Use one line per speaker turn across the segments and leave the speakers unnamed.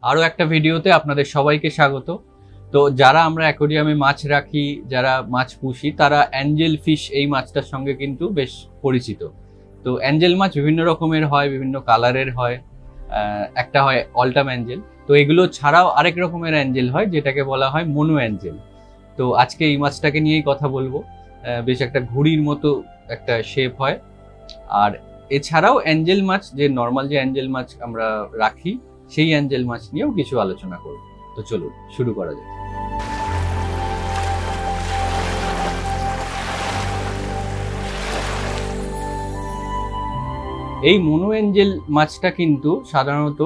আরও একটা ভিডিওতে আপনাদের সবাইকে স্বাগত। তো যারা আমরা অ্যাকোরিয়ামে মাছ রাখি, যারা মাছ পুষি, তারা অ্যাঞ্জেল ফিশ এই মাছটার সঙ্গে কিন্তু বেশ পরিচিত। তো অ্যাঞ্জেল মাছ বিভিন্ন রকমের হয়, বিভিন্ন কালারের হয়। একটা হয় অল্টাম অ্যাঞ্জেল। তো এগুলো ছাড়াও আরেক রকমের অ্যাঞ্জেল হয়, যেটাকে বলা হয় মনো অ্যাঞ্জেল। তো আজকে এই মাছটাকে নিয়েই কথা বলবো। বেশ একটা ঘুড়ির মতো একটা শেপ হয়। আর এছাড়াও অ্যাঞ্জেল মাছ, যে নর্মাল যে অ্যাঞ্জেল মাছ আমরা রাখি, সেই অ্যাঞ্জেল মাছ নিয়েও কিছু আলোচনা করব। তো চলুন শুরু করা যাক। এই মনো অ্যাঞ্জেল মাছটা কিন্তু সাধারণত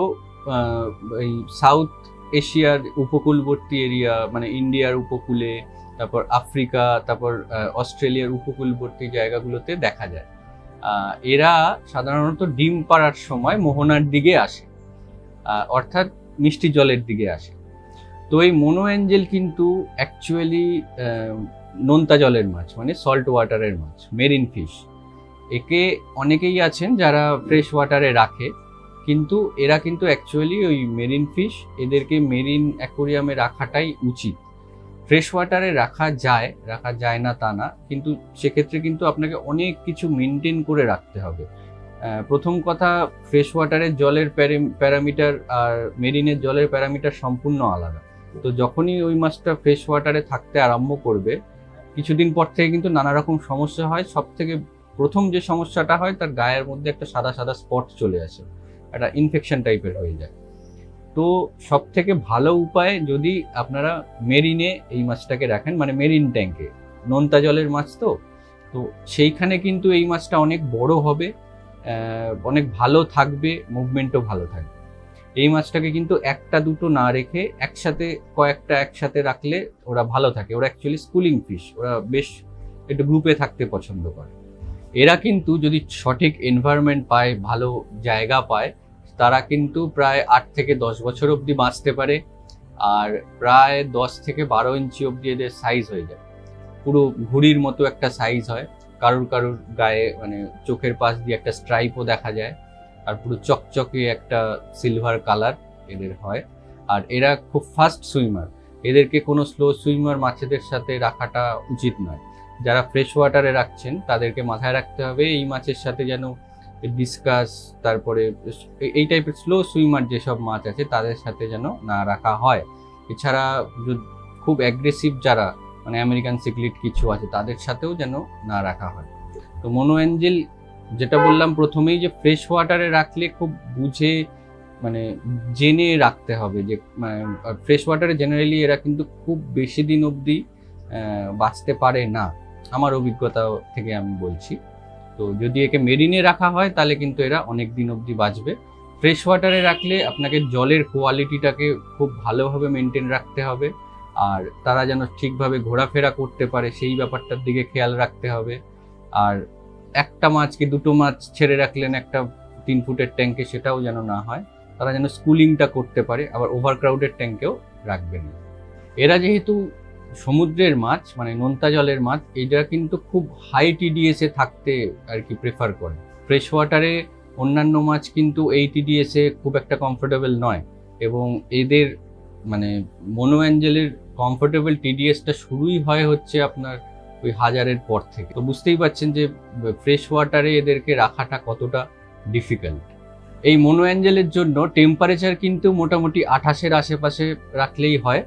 এই সাউথ এশিয়ার উপকূলবর্তী এরিয়া, মানে ইন্ডিয়ার উপকূলে, তারপর আফ্রিকা, তারপর অস্ট্রেলিয়ার উপকূলবর্তী জায়গাগুলোতে দেখা যায়। এরা সাধারণত ডিম পাড়ার সময় মোহনার দিকে আসে, অর্থাৎ মিষ্টি জলের দিকে আসে। তো এই মনো অ্যাঞ্জেল কিন্তু অ্যাকচুয়ালি নোনতা জলের মাছ, মানে সল্ট ওয়াটারের মাছ, মেরিন ফিশ। একে অনেকেই আছেন যারা ফ্রেশ ওয়াটারে রাখে, কিন্তু এরা কিন্তু অ্যাকচুয়ালি ওই মেরিন ফিশ। এদেরকে মেরিন অ্যাকোরিয়ামে রাখাটাই উচিত। ফ্রেশ ওয়াটারে রাখা যায় না তা না, কিন্তু সেক্ষেত্রে কিন্তু আপনাকে অনেক কিছু মেনটেন করে রাখতে হবে। প্রথম কথা, ফ্রেশ ওয়াটারের জলের প্যারামিটার আর মেরিনের জলের প্যারামিটার সম্পূর্ণ আলাদা। তো যখনই ওই মাছটা ফ্রেশ ওয়াটারে থাকতে আরম্ভ করবে, কিছুদিন পর থেকে কিন্তু নানা রকম সমস্যা হয়। সব থেকে প্রথম যে সমস্যাটা হয়, তার গায়ের মধ্যে একটা সাদা সাদা স্পট চলে আসে, একটা ইনফেকশন টাইপের হয়ে যায়। তো সব থেকে ভালো উপায়, যদি আপনারা মেরিনে এই মাছটাকে রাখেন, মানে মেরিন ট্যাঙ্কে, নোনতা জলের মাছ তো সেইখানে কিন্তু এই মাছটা অনেক বড় হবে, অনেক ভালো থাকবে, মুভমেন্টও ভালো থাকবে। এই মাছটাকে কিন্তু একটা দুটো না রেখে কয়েকটা একসাথে রাখলে ওরা ভালো থাকে। ওরা অ্যাকচুয়ালি স্কুলিং ফিশ, ওরা বেশ একটু গ্রুপে থাকতে পছন্দ করে। এরা কিন্তু যদি সঠিক এনভায়রনমেন্ট পায়, ভালো জায়গা পায়, তারা কিন্তু প্রায় 8 থেকে 10 বছর অবধি বাঁচতে পারে। আর প্রায় 10 থেকে 12 ইঞ্চি অবধি এদের সাইজ হয়ে যায়, পুরো ঘুড়ির মতো একটা সাইজ হয়। কারুর গায়ে মানে চোখের পাশ দিয়ে একটা স্ট্রাইপও দেখা যায়, আর পুরো চকচকে একটা সিলভার কালার এদের হয়। আর এরা খুব ফাস্ট সুইমার। এদেরকে কোনো স্লো সুইমার মাছেদের সাথে রাখাটা উচিত নয়। যারা ফ্রেশ ওয়াটারে রাখছেন তাদেরকে মাথায় রাখতে হবে এই মাছের সাথে যেন ডিসকাস, তারপরে এই টাইপের স্লো সুইমার যেসব মাছ আছে তাদের সাথে যেন না রাখা হয়। এছাড়া খুব অ্যাগ্রেসিভ যারা, মানে আমেরিকান সিক্লিট কিছু আছে, তাদের সাথেও যেন না রাখা হয়। তো মনো অ্যাঞ্জেল, যেটা বললাম প্রথমেই, যে ফ্রেশ ওয়াটারে রাখলে খুব বুঝে, মানে জেনে রাখতে হবে। যে ফ্রেশ ওয়াটারে জেনারেলি এরা কিন্তু খুব বেশি দিন অবধি বাঁচতে পারে না, আমার অভিজ্ঞতা থেকে আমি বলছি। তো যদি একে মেরিনে রাখা হয় তাহলে কিন্তু এরা অনেক দিন অবধি বাঁচবে। ফ্রেশ ওয়াটারে রাখলে আপনাকে জলের কোয়ালিটিটাকে খুব ভালোভাবে মেনটেন রাখতে হবে, আর তারা যেন ঠিকভাবে ঘোরাফেরা করতে পারে সেই ব্যাপারটার দিকে খেয়াল রাখতে হবে। আর একটা মাছকে দুটো মাছ ছেড়ে রাখলেন একটা 3 ফুটের ট্যাঙ্কে, সেটাও যেন না হয়। তারা যেন স্কুলিংটা করতে পারে, আবার ওভারক্রাউডেড ট্যাঙ্কেও রাখবেন না। এরা যেহেতু সমুদ্রের মাছ, মানে নোনতা জলের মাছ, এরা কিন্তু খুব হাই টিডিএস এ থাকতে আর কি প্রেফার করে। ফ্রেশ ওয়াটারে অন্যান্য মাছ কিন্তু এই টিডিএস এ খুব একটা কমফোর্টেবল নয়, এবং এদের মানে মনো অ্যাঞ্জেলের কমফোর্টেবল টিডিএসটা শুরুই হচ্ছে আপনার ওই 1000-এর পর থেকে। তো বুঝতেই পারছেন যে ফ্রেশ ওয়াটারে এদেরকে রাখাটা কতটা ডিফিকাল্ট। এই মনো অ্যাঞ্জেলের জন্য টেম্পারেচার কিন্তু মোটামুটি 28-এর আশেপাশে রাখলেই হয়।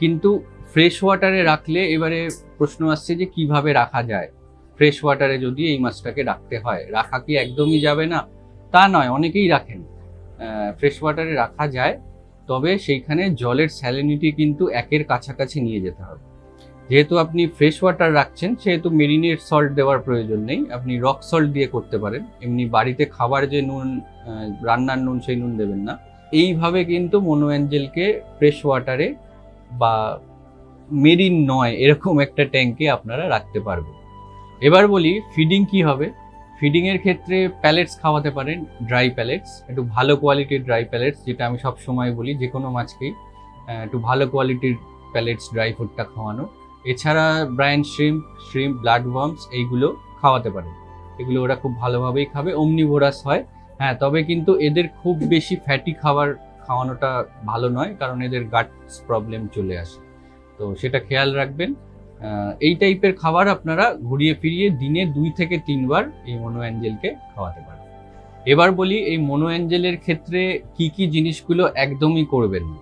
কিন্তু ফ্রেশ ওয়াটারে রাখলে এবারে প্রশ্ন আসছে যে কিভাবে রাখা যায়। ফ্রেশ ওয়াটারে যদি এই মাছটাকে রাখতে হয়, রাখা কি একদমই যাবে না? তা নয়, অনেকেই রাখেন। ফ্রেশ ওয়াটারে রাখা যায়, তবে সেইখানে জলের স্যালিনিটি কিন্তু 1-এর কাছাকাছি নিয়ে যেতে হবে। যেহেতু আপনি ফ্রেশ ওয়াটার রাখছেন, সেহেতু মেরিনের সল্ট দেওয়ার প্রয়োজন নেই, আপনি রক সল্ট দিয়ে করতে পারেন। এমনি বাড়িতে খাবার যে নুন, রান্নার নুন, সেই নুন দেবেন না। এইভাবে কিন্তু মনো অ্যাঞ্জেলকে ফ্রেশ ওয়াটারে বা মেরিন নয় এরকম একটা ট্যাঙ্কে আপনারা রাখতে পারবেন। এবার বলি ফিডিং কি হবে। ফিডিং এর ক্ষেত্রে প্যালেটস খাওয়াতে পারেন, ড্রাই প্যালেটস, একটু ভালো কোয়ালিটির ড্রাই প্যালেটস, যেটা আমি সব সময় বলি যে কোনো মাছকেই একটু ভালো কোয়ালিটির প্যালেটস, ড্রাই ফুডটা খাওয়ানো। এছাড়া ব্রাইন শ্রিম্প, ব্লাড ওয়ার্মস, এইগুলো খাওয়াতে পারেন। এগুলো ওরা খুব ভালোভাবেই খাবে, অমনিভোরাস হয়। হ্যাঁ, তবে কিন্তু এদের খুব বেশি ফ্যাটি খাবার খাওয়ানোটা ভালো নয়, কারণ এদের গাটস প্রবলেম চলে আসে, তো সেটা খেয়াল রাখবেন। এই টাইপের খাবার আপনারা ঘুরিয়ে ফিরিয়ে দিনে 2 থেকে 3 বার এই মনো অ্যাঞ্জেলকে খাওয়াতে পারেন। এবার বলি এই মনো অ্যাঞ্জেলের ক্ষেত্রে কি কি জিনিসগুলো একদমই করবেন না।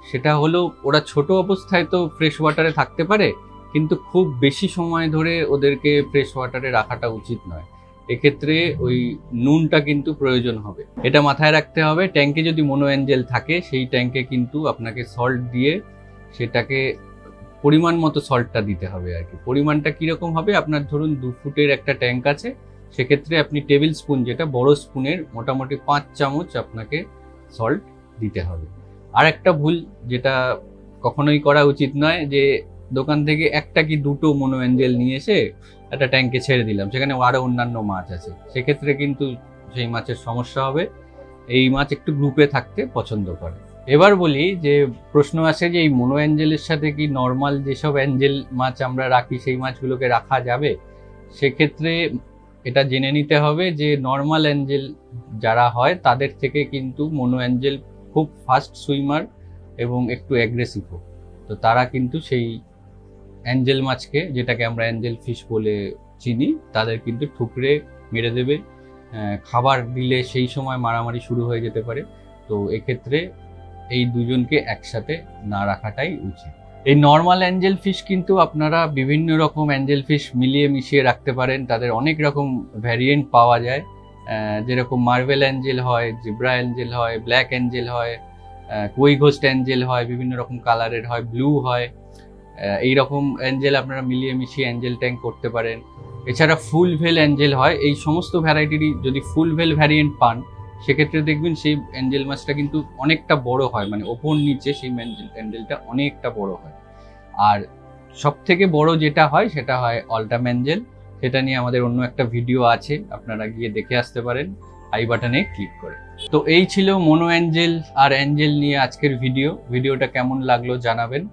সেটা হলো, ওরা ছোট অবস্থায় তো ফ্রেশ ওয়াটারে থাকতে পারে, কিন্তু খুব বেশি সময় ধরে ওদেরকে ফ্রেশ ওয়াটারে রাখাটা উচিত নয়। এক্ষেত্রে ওই নুনটা কিন্তু প্রয়োজন হবে, এটা মাথায় রাখতে হবে। ট্যাঙ্কে যদি মনো অ্যাঞ্জেল থাকে সেই ট্যাঙ্কে কিন্তু আপনাকে সল্ট দিয়ে সেটাকে পরিমাণ মতো সল্টটা দিতে হবে আর কি। পরিমাণটা কীরকম হবে, আপনার ধরুন 2 ফুটের একটা ট্যাঙ্ক আছে, সেক্ষেত্রে আপনি টেবিল স্পুন, যেটা বড় স্পুনের মোটামুটি 5 চামচ আপনাকে সল্ট দিতে হবে। আর একটা ভুল যেটা কখনোই করা উচিত নয়, যে দোকান থেকে একটা কি দুটো মনো অ্যাঞ্জেল নিয়ে এসে একটা ট্যাঙ্কে ছেড়ে দিলাম, সেখানে আরও অন্যান্য মাছ আছে, সেক্ষেত্রে কিন্তু সেই মাছের সমস্যা হবে। এই মাছ একটু গ্রুপে থাকতে পছন্দ করে। এবার বলি যে প্রশ্ন আসে যে এই মনো অ্যাঞ্জেলের সাথে কি নর্মাল যেসব অ্যাঞ্জেল মাছ আমরা রাখি সেই মাছগুলোকে রাখা যাবে? সেক্ষেত্রে এটা জেনে নিতে হবে যে নর্মাল অ্যাঞ্জেল যারা হয় তাদের থেকে কিন্তু মনো অ্যাঞ্জেল খুব ফাস্ট সুইমার এবং একটু অ্যাগ্রেসিভও, তো তারা কিন্তু সেই অ্যাঞ্জেল মাছকে, যেটাকে আমরা অ্যাঞ্জেল ফিশ বলে চিনি, তাদের কিন্তু ঠুকরে মেরে দেবে। খাবার দিলে সেই সময় মারামারি শুরু হয়ে যেতে পারে। তো এক্ষেত্রে এই দুজনকে একসাথে না রাখাটাই উচিত। এই নর্মাল অ্যাঞ্জেল ফিশ কিন্তু আপনারা বিভিন্ন রকম অ্যাঞ্জেল ফিশ মিলিয়ে মিশিয়ে রাখতে পারেন, তাদের অনেক রকম ভ্যারিয়েন্ট পাওয়া যায়। যেরকম মার্বেল অ্যাঞ্জেল হয়, জিব্রা অ্যাঞ্জেল হয়, ব্ল্যাক অ্যাঞ্জেল হয়, কই ঘোস্ট অ্যাঞ্জেল হয়, বিভিন্ন রকম কালারের হয়, ব্লু হয়। এই রকম অ্যাঞ্জেল আপনারা মিলিয়ে মিশিয়ে অ্যাঞ্জেল ট্যাঙ্ক করতে পারেন। এছাড়া ফুল ভেল অ্যাঞ্জেল হয়। এই সমস্ত ভ্যারাইটিরই যদি ফুল ভেল ভ্যারিয়েন্ট পান, সেক্ষেত্রে দেখবেন সেই অ্যাঞ্জেল মাছটা কিন্তু অনেকটা বড় হয়, মানে ওপর নিচে সেই অ্যাঞ্জেলটা অনেকটা বড় হয়। আর সব থেকে বড় যেটা হয় সেটা হয় অল্টাম অ্যাঞ্জেল। সেটা নিয়ে আমাদের অন্য একটা ভিডিও আছে, আপনারা গিয়ে দেখে আসতে পারেন আই বাটনে ক্লিক করে। তো এই ছিল মনো অ্যাঞ্জেল আর অ্যাঞ্জেল নিয়ে আজকের ভিডিওটা কেমন লাগলো জানাবেন।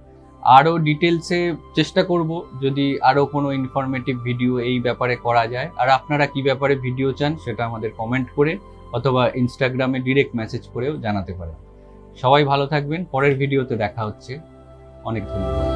আরও ডিটেলসে চেষ্টা করব যদি আরও কোনো ইনফরমেটিভ ভিডিও এই ব্যাপারে করা যায়। আর আপনারা কি ব্যাপারে ভিডিও চান সেটা আমাদের কমেন্ট করে অথবা ইনস্টাগ্রামে ডিরেক্ট মেসেজ করেও জানাতে পারেন। সবাই ভালো থাকবেন, পরের ভিডিওতে দেখা হচ্ছে। অনেক ধন্যবাদ।